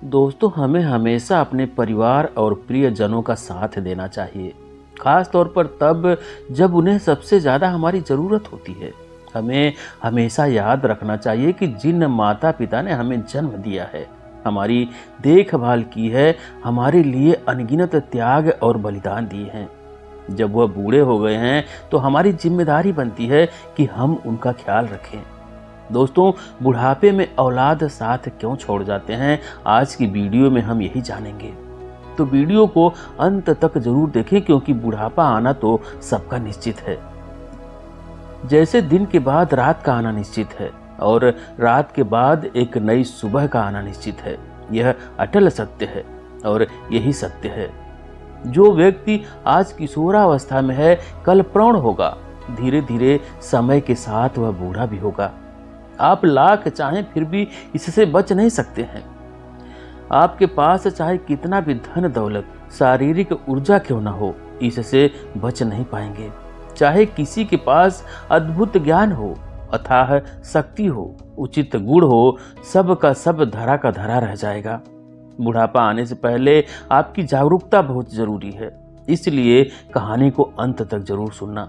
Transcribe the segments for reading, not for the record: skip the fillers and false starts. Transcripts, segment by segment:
दोस्तों, हमें हमेशा अपने परिवार और प्रियजनों का साथ देना चाहिए, खास तौर पर तब जब उन्हें सबसे ज़्यादा हमारी ज़रूरत होती है। हमें हमेशा याद रखना चाहिए कि जिन माता पिता ने हमें जन्म दिया है, हमारी देखभाल की है, हमारे लिए अनगिनत त्याग और बलिदान दिए हैं, जब वह बूढ़े हो गए हैं तो हमारी जिम्मेदारी बनती है कि हम उनका ख्याल रखें। दोस्तों, बुढ़ापे में औलाद साथ क्यों छोड़ जाते हैं, आज की वीडियो में हम यही जानेंगे। तो वीडियो को अंत तक जरूर देखें, क्योंकि बुढ़ापा आना तो सबका निश्चित है। जैसे दिन के बाद रात का आना निश्चित है और रात के बाद एक नई सुबह का आना निश्चित है, यह अटल सत्य है और यही सत्य है। जो व्यक्ति आज किशोरावस्था में है, कल प्रौढ़ होगा। धीरे धीरे समय के साथ वह बूढ़ा भी होगा। आप लाख चाहें फिर भी इससे बच नहीं सकते हैं। आपके पास चाहे कितना भी धन दौलत, शारीरिक ऊर्जा क्यों ना हो, इससे बच नहीं पाएंगे। चाहे किसी के पास अद्भुत ज्ञान हो, अथाह शक्ति हो, उचित गुण हो, सब का सब धरा का धरा रह जाएगा। बुढ़ापा आने से पहले आपकी जागरूकता बहुत जरूरी है, इसलिए कहानी को अंत तक जरूर सुनना।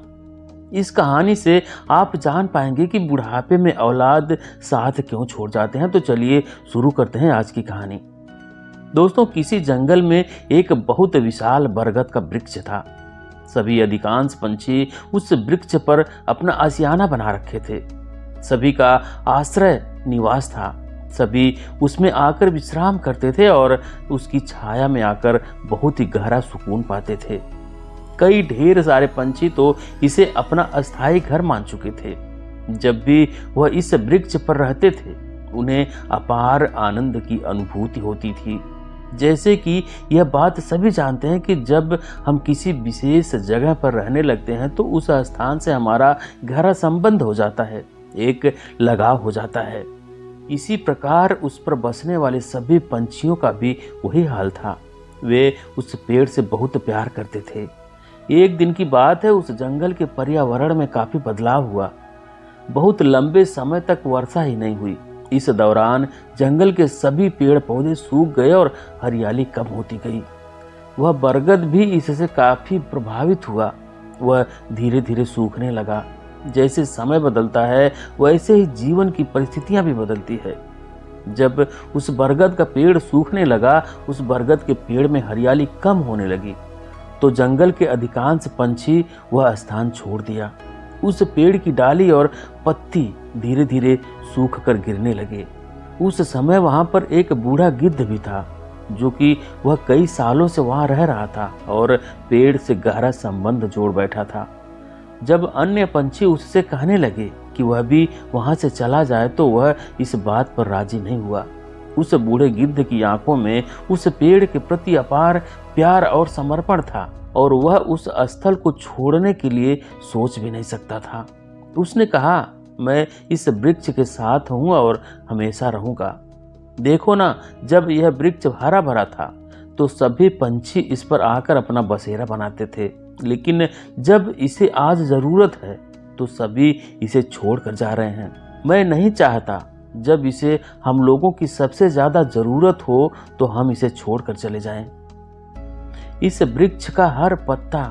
इस कहानी से आप जान पाएंगे कि बुढ़ापे में औलाद साथ क्यों छोड़ जाते हैं। तो चलिए शुरू करते हैं आज की कहानी। दोस्तों, किसी जंगल में एक बहुत विशाल बरगद का वृक्ष था। सभी अधिकांश पंछी उस वृक्ष पर अपना आशियाना बना रखे थे। सभी का आश्रय निवास था। सभी उसमें आकर विश्राम करते थे और उसकी छाया में आकर बहुत ही गहरा सुकून पाते थे। कई ढेर सारे पंछी तो इसे अपना अस्थायी घर मान चुके थे। जब भी वह इस वृक्ष पर रहते थे, उन्हें अपार आनंद की अनुभूति होती थी। जैसे कि यह बात सभी जानते हैं कि जब हम किसी विशेष जगह पर रहने लगते हैं तो उस स्थान से हमारा गहरा संबंध हो जाता है, एक लगाव हो जाता है। इसी प्रकार उस पर बसने वाले सभी पंछियों का भी वही हाल था। वे उस पेड़ से बहुत प्यार करते थे। एक दिन की बात है, उस जंगल के पर्यावरण में काफी बदलाव हुआ। बहुत लंबे समय तक वर्षा ही नहीं हुई। इस दौरान जंगल के सभी पेड़ पौधे सूख गए और हरियाली कम होती गई। वह बरगद भी इससे काफी प्रभावित हुआ। वह धीरे धीरे सूखने लगा। जैसे समय बदलता है, वैसे ही जीवन की परिस्थितियां भी बदलती है। जब उस बरगद का पेड़ सूखने लगा, उस बरगद के पेड़ में हरियाली कम होने लगी, तो जंगल के अधिकांश पंछी वह स्थान छोड़ दिया। उस पेड़ की डाली और पत्ती धीरे धीरे सूख कर गिरने लगे। उस समय वहां पर एक बूढ़ा गिद्ध भी था, जो कि वह कई सालों से वहां रह रहा था और पेड़ से गहरा संबंध जोड़ बैठा था। जब अन्य पंछी उससे कहने लगे कि वह भी वहां से चला जाए, तो वह इस बात पर राजी नहीं हुआ। उस बूढ़े गिद्ध की आंखों में उस पेड़ के प्रति अपार प्यार और समर्पण था और वह उस स्थल को छोड़ने के लिए सोच भी नहीं सकता था। उसने कहा, मैं इस वृक्ष के साथ हूं और हमेशा रहूंगा। देखो ना, जब यह वृक्ष हरा भरा था तो सभी पंछी इस पर आकर अपना बसेरा बनाते थे, लेकिन जब इसे आज जरूरत है तो सभी इसे छोड़कर जा रहे हैं। मैं नहीं चाहता जब इसे हम लोगों की सबसे ज्यादा जरूरत हो तो हम इसे छोड़कर चले जाएं। इस वृक्ष का हर पत्ता,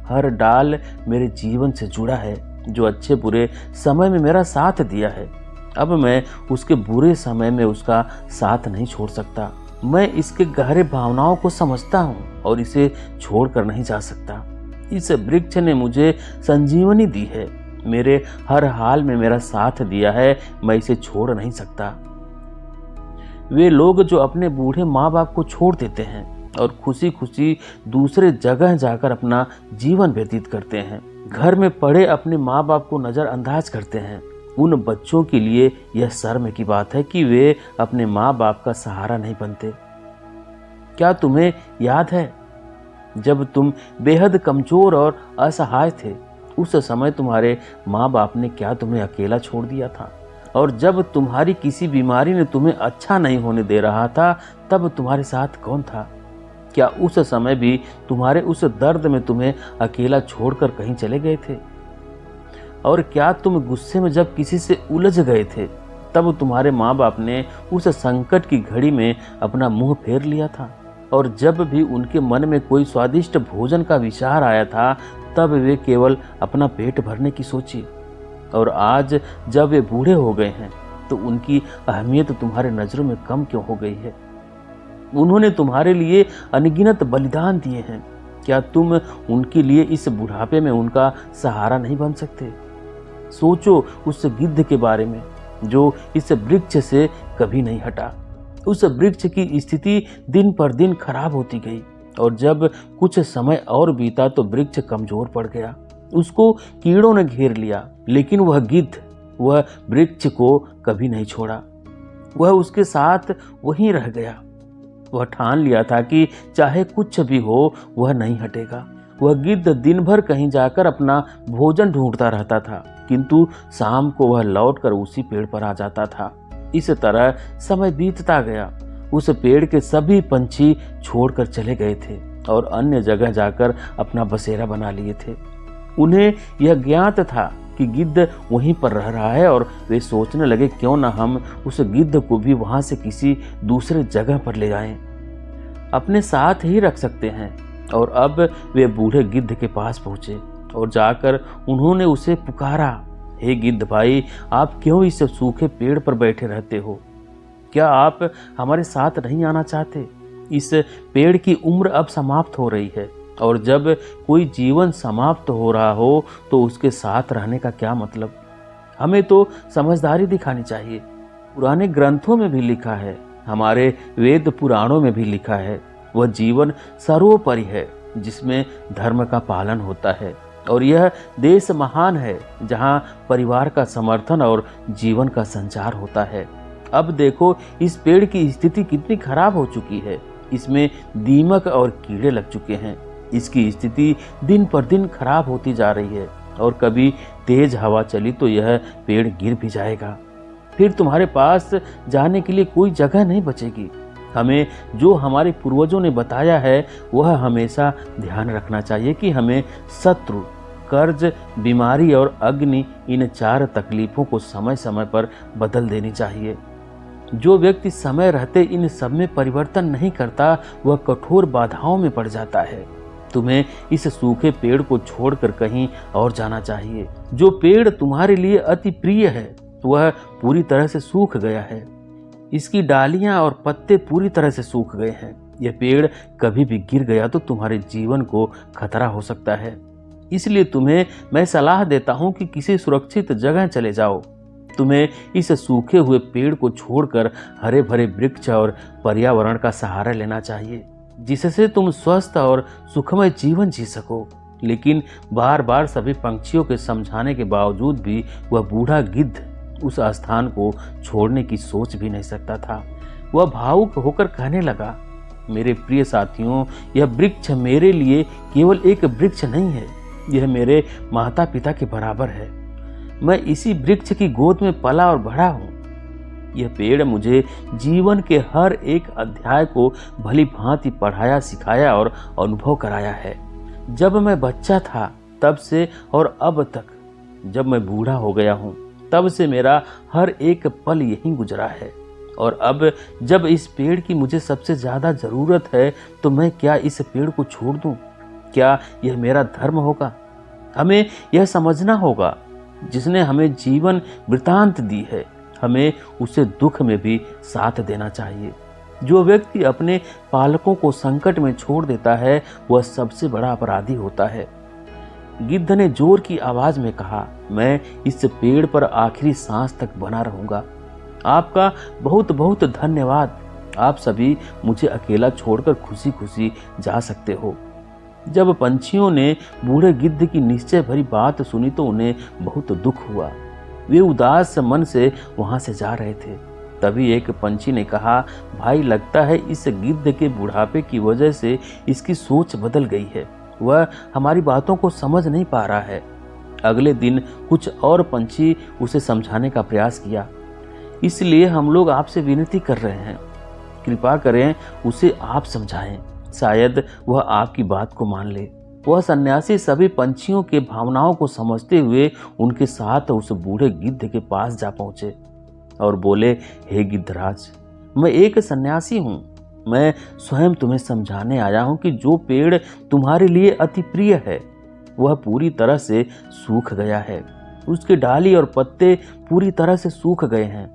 हर डाल मेरे जीवन से जुड़ा है, जो अच्छे बुरे समय में मेरा साथ दिया है। अब मैं उसके बुरे समय में उसका साथ नहीं छोड़ सकता। मैं इसके गहरे भावनाओं को समझता हूँ और इसे छोड़कर नहीं जा सकता। इस वृक्ष ने मुझे संजीवनी दी है, मेरे हर हाल में मेरा साथ दिया है, मैं इसे छोड़ नहीं सकता। वे लोग जो अपने बूढ़े माँ बाप को छोड़ देते हैं और खुशी खुशी दूसरे जगह जाकर अपना जीवन व्यतीत करते हैं, घर में पड़े अपने माँ बाप को नजरअंदाज करते हैं, उन बच्चों के लिए यह शर्म की बात है कि वे अपने माँ बाप का सहारा नहीं बनते। क्या तुम्हें याद है, जब तुम बेहद कमजोर और असहाय थे, उस समय तुम्हारे माँ बाप ने क्या तुम्हें अकेला छोड़ दिया था? और जब तुम्हारी किसी बीमारी ने तुम्हें अच्छा नहीं होने दे रहा था, तब तुम्हारे साथ कौन था? क्या उस समय भी तुम्हारे उस दर्द में तुम्हें अकेला छोड़कर कहीं चले गए थे? और क्या तुम गुस्से में जब किसी से उलझ गए थे, तब तुम्हारे माँ बाप ने उस संकट की घड़ी में अपना मुंह फेर लिया था, और जब भी उनके मन में कोई स्वादिष्ट भोजन का विचार आया था तब वे केवल अपना पेट भरने की सोची। और आज जब वे बूढ़े हो गए हैं तो उनकी अहमियत तुम्हारे नजरों में कम क्यों हो गई है? उन्होंने तुम्हारे लिए अनगिनत बलिदान दिए हैं, क्या तुम उनके लिए इस बुढ़ापे में उनका सहारा नहीं बन सकते? सोचो उस गिद्ध के बारे में जो इस वृक्ष से कभी नहीं हटा। उस वृक्ष की स्थिति दिन पर दिन खराब होती गई, और जब कुछ समय और बीता तो वृक्ष कमजोर पड़ गया। उसको कीड़ों ने घेर लिया, लेकिन वह गिद्ध वह वृक्ष को कभी नहीं छोड़ा। वह उसके साथ वहीं रह गया। वह ठान लिया था कि चाहे कुछ भी हो वह नहीं हटेगा। वह गिद्ध दिन भर कहीं जाकर अपना भोजन ढूंढता रहता था, किंतु शाम को वह लौटकर उसी पेड़ पर आ जाता था। इस तरह समय बीतता गया। उस पेड़ के सभी पंछी छोड़कर चले गए थे और अन्य जगह जाकर अपना बसेरा बना लिए थे। उन्हें यह ज्ञात था कि गिद्ध वहीं पर रह रहा है, और वे सोचने लगे क्यों न हम उस गिद्ध को भी वहां से किसी दूसरे जगह पर ले जाएं, अपने साथ ही रख सकते हैं। और अब वे बूढ़े गिद्ध के पास पहुंचे और जाकर उन्होंने उसे पुकारा, हे गिद्ध भाई, आप क्यों इस सूखे पेड़ पर बैठे रहते हो? क्या आप हमारे साथ नहीं आना चाहते? इस पेड़ की उम्र अब समाप्त हो रही है, और जब कोई जीवन समाप्त हो रहा हो तो उसके साथ रहने का क्या मतलब? हमें तो समझदारी दिखानी चाहिए। पुराने ग्रंथों में भी लिखा है, हमारे वेद पुराणों में भी लिखा है, वह जीवन सर्वोपरि है जिसमें धर्म का पालन होता है, और यह देश महान है जहां परिवार का समर्थन और जीवन का संचार होता है। अब देखो इस पेड़ की स्थिति कितनी खराब हो चुकी है। इसमें दीमक और कीड़े लग चुके हैं। इसकी स्थिति दिन पर दिन खराब होती जा रही है, और कभी तेज हवा चली तो यह पेड़ गिर भी जाएगा। फिर तुम्हारे पास जाने के लिए कोई जगह नहीं बचेगी। हमें जो हमारे पूर्वजों ने बताया है वह हमेशा ध्यान रखना चाहिए कि हमें शत्रु, कर्ज, बीमारी और अग्नि, इन 4 तकलीफों को समय समय पर बदल देनी चाहिए। जो व्यक्ति समय रहते इन सब में परिवर्तन नहीं करता वह कठोर बाधाओं में पड़ जाता है। तुम्हें इस सूखे पेड़ को छोड़कर कहीं और जाना चाहिए। जो पेड़ तुम्हारे लिए अति प्रिय है वह पूरी तरह से सूख गया है। इसकी डालियां और पत्ते पूरी तरह से सूख गए हैं। यह पेड़ कभी भी गिर गया तो तुम्हारे जीवन को खतरा हो सकता है। इसलिए तुम्हें मैं सलाह देता हूं कि किसी सुरक्षित जगह चले जाओ। तुम्हें इस सूखे हुए पेड़ को छोड़कर हरे भरे वृक्ष और पर्यावरण का सहारा लेना चाहिए, जिससे तुम स्वस्थ और सुखमय जीवन जी सको। लेकिन बार बार सभी पंछियों के समझाने के बावजूद भी वह बूढ़ा गिद्ध उस स्थान को छोड़ने की सोच भी नहीं सकता था। वह भावुक होकर कहने लगा, मेरे प्रिय साथियों, यह वृक्ष मेरे लिए केवल एक वृक्ष नहीं है, यह मेरे माता पिता के बराबर है। मैं इसी वृक्ष की गोद में पला और बढ़ा हूँ। यह पेड़ मुझे जीवन के हर एक अध्याय को भली भांति पढ़ाया, सिखाया और अनुभव कराया है। जब मैं बच्चा था तब से और अब तक, जब मैं बूढ़ा हो गया हूँ तब से मेरा हर एक पल यहीं गुजरा है। और अब जब इस पेड़ की मुझे सबसे ज्यादा जरूरत है तो मैं क्या इस पेड़ को छोड़ दूं? क्या यह मेरा धर्म होगा? हमें यह समझना होगा, जिसने हमें जीवन वृतांत दी है, हमें उसे दुख में भी साथ देना चाहिए। जो व्यक्ति अपने पालकों को संकट में छोड़ देता है वह सबसे बड़ा अपराधी होता है। गिद्ध ने जोर की आवाज में कहा, मैं इस पेड़ पर आखिरी सांस तक बना रहूंगा। आपका बहुत बहुत धन्यवाद। आप सभी मुझे अकेला छोड़कर खुशी खुशी जा सकते हो। जब पंछियों ने बूढ़े गिद्ध की निश्चय भरी बात सुनी तो उन्हें बहुत दुख हुआ। वे उदास मन से वहां से जा रहे थे। तभी एक पंछी ने कहा, भाई, लगता है इस गिद्ध के बुढ़ापे की वजह से इसकी सोच बदल गई है। वह हमारी बातों को समझ नहीं पा रहा है। अगले दिन कुछ और पंछी उसे समझाने का प्रयास किया। इसलिए हम लोग आपसे विनती कर रहे हैं, कृपा करें उसे आप समझाएं, शायद वह आपकी बात को मान ले। वह सन्यासी सभी पंछियों के भावनाओं को समझते हुए उनके साथ उस बूढ़े गिद्ध के पास जा पहुंचे। और बोले, हे गिद्धराज, मैं एक सन्यासी हूँ। मैं स्वयं तुम्हें समझाने आया हूँ कि जो पेड़ तुम्हारे लिए अति प्रिय है वह पूरी तरह से सूख गया है। उसकी डाली और पत्ते पूरी तरह से सूख गए हैं।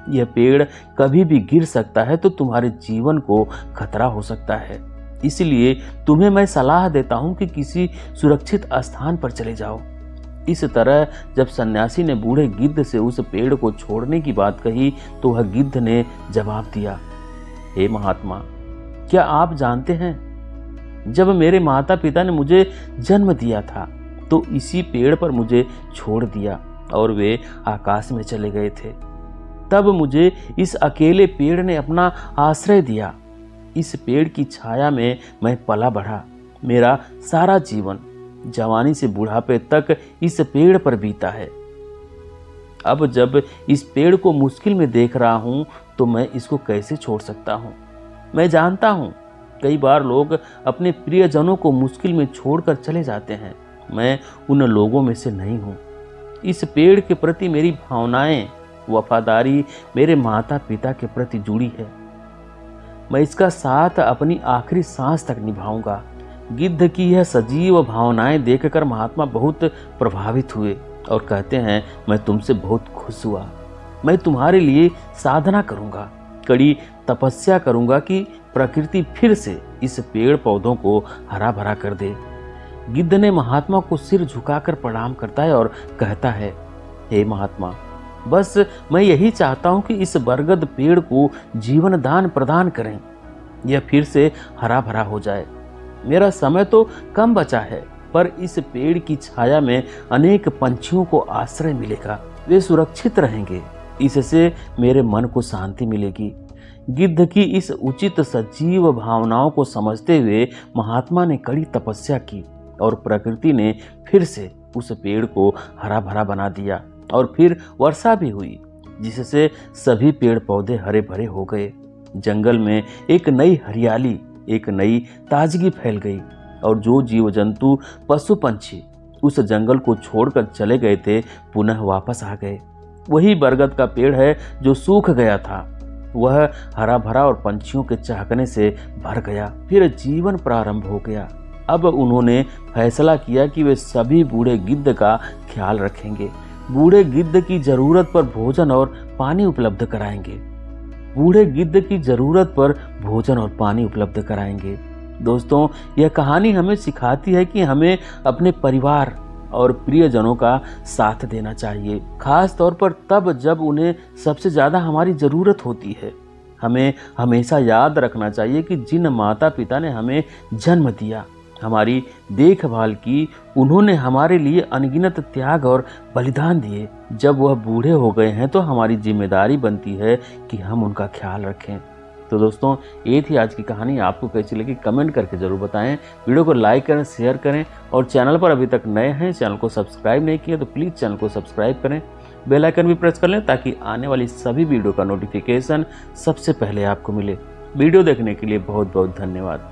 यह पेड़ कभी भी गिर सकता है तो तुम्हारे जीवन को खतरा हो सकता है। इसलिए तुम्हें मैं सलाह देता हूं कि किसी सुरक्षित स्थान पर चले जाओ। इस तरह जब सन्यासी ने बूढ़े गिद्ध से उस पेड़ को छोड़ने की बात कही तो वह गिद्ध ने जवाब दिया, हे महात्मा, क्या आप जानते हैं, जब मेरे माता पिता ने मुझे जन्म दिया था तो इसी पेड़ पर मुझे छोड़ दिया और वे आकाश में चले गए थे। तब मुझे इस अकेले पेड़ ने अपना आश्रय दिया। इस पेड़ की छाया में मैं पला बढ़ा। मेरा सारा जीवन जवानी से बुढ़ापे तक इस पेड़ पर बीता है। अब जब इस पेड़ को मुश्किल में देख रहा हूं तो मैं इसको कैसे छोड़ सकता हूं। मैं जानता हूं कई बार लोग अपने प्रियजनों को मुश्किल में छोड़कर चले जाते हैं। मैं उन लोगों में से नहीं हूं। इस पेड़ के प्रति मेरी भावनाएं, वफादारी मेरे माता पिता के प्रति जुड़ी है। मैं इसका साथ अपनी आखिरी सांस तक निभाऊंगा। गिद्ध की यह सजीव भावनाएं देखकर महात्मा बहुत प्रभावित हुए और कहते हैं, मैं तुमसे बहुत खुश हुआ। मैं तुम्हारे लिए साधना करूंगा, कड़ी तपस्या करूंगा कि प्रकृति फिर से इस पेड़ पौधों को हरा भरा कर दे। गिद्ध ने महात्मा को सिर झुकाकर प्रणाम करता है और कहता है, हे महात्मा, बस मैं यही चाहता हूं कि इस बरगद पेड़ को जीवन दान प्रदान करें, यह फिर से हरा भरा हो जाए। मेरा समय तो कम बचा है, पर इस पेड़ की छाया में अनेक पंछियों को आश्रय मिलेगा। वे सुरक्षित रहेंगे। इससे मेरे मन को शांति मिलेगी। गिद्ध की इस उचित सजीव भावनाओं को समझते हुए महात्मा ने कड़ी तपस्या की और प्रकृति ने फिर से उस पेड़ को हरा भरा बना दिया और फिर वर्षा भी हुई, जिससे सभी पेड़ पौधे हरे भरे हो गए। जंगल में एक नई हरियाली, एक नई ताजगी फैल गई और जो जीव जंतु, पशु पंछी उस जंगल को छोड़कर चले गए थे पुनः वापस आ गए। वही बरगद का पेड़ है जो सूख गया था, वह हरा भरा और पंछियों के चहकने से भर गया। फिर जीवन प्रारंभ हो गया। अब उन्होंने फैसला किया कि वे सभी बूढ़े गिद्ध का ख्याल रखेंगे। बूढ़े गिद्ध की जरूरत पर भोजन और पानी उपलब्ध कराएंगे। बूढ़े गिद्ध की जरूरत पर भोजन और पानी उपलब्ध कराएंगे। दोस्तों, यह कहानी हमें सिखाती है कि हमें अपने परिवार और प्रियजनों का साथ देना चाहिए, खास तौर पर तब जब उन्हें सबसे ज्यादा हमारी जरूरत होती है। हमें हमेशा याद रखना चाहिए कि जिन माता पिता ने हमें जन्म दिया, हमारी देखभाल की, उन्होंने हमारे लिए अनगिनत त्याग और बलिदान दिए। जब वह बूढ़े हो गए हैं तो हमारी जिम्मेदारी बनती है कि हम उनका ख्याल रखें। तो दोस्तों, ये थी आज की कहानी। आपको कैसी लगी कमेंट करके जरूर बताएं। वीडियो को लाइक करें, शेयर करें और चैनल पर अभी तक नए हैं, चैनल को सब्सक्राइब नहीं किया तो प्लीज़ चैनल को सब्सक्राइब करें, बेल आइकन भी प्रेस कर लें ताकि आने वाली सभी वीडियो का नोटिफिकेशन सबसे पहले आपको मिले। वीडियो देखने के लिए बहुत बहुत धन्यवाद।